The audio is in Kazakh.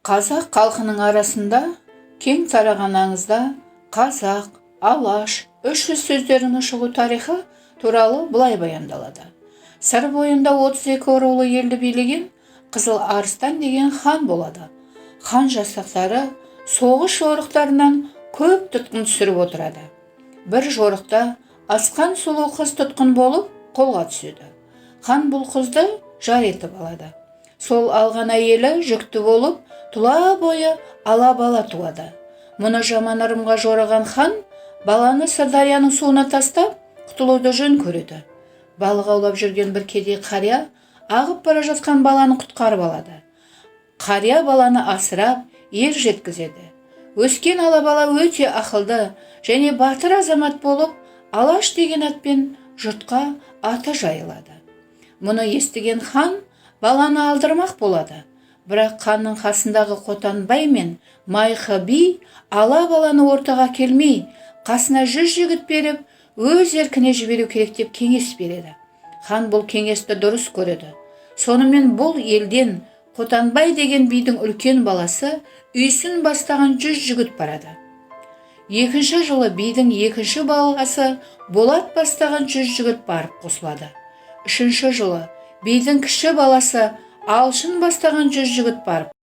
Қазақ халқының арасында кең тараған аңызда қазақ, алаш, 300 сөздерінің шығу тарихы туралы былай баяндалады. Сыр бойында 32 рулы елді билеген Қызыл Арыстан деген хан болады. Хан жасақтары соғыс жорықтарынан көп тұтқын түсіріп отырады. Бір жорықта асқан сұлу қыз тұтқын болып қолға түседі. Хан бұл қызды жар етіп алады. Сол алған әйелі жүкті болып, тұла бойы ала бала туады. Мұны жаман ырымға жорыған хан баланы Сырдарияның суына тастап, құтылуды жөн көреді. Балық аулап жүрген бір кедей қария ағып бара жатқан баланы құтқарып алады. Қария баланы асырап, ер жеткізеді. Өскен ала бала өте ақылды және батыр азамат болып, Алаш деген атпен жұртқа аты жайылады. Мұны естіген хан баланы алдырмақ болады. Бірақ ханның қасындағы Қотанбай мен Майқы би ала баланы ортаға келмей, қасына 100 жігіт беріп, өз еркіне жіберу керек деп кеңес береді. Хан бұл кеңесті дұрыс көреді. Сонымен бұл елден Қотанбай деген бидің үлкен баласы үйсін бастаған 100 жігіт барады. Екінші жылы бидің екінші баласы Болат бастаған 100 жігіт барып қосылады. Үшінші жылы бидің кіші баласы Алшын бастаған 100 жігіт барып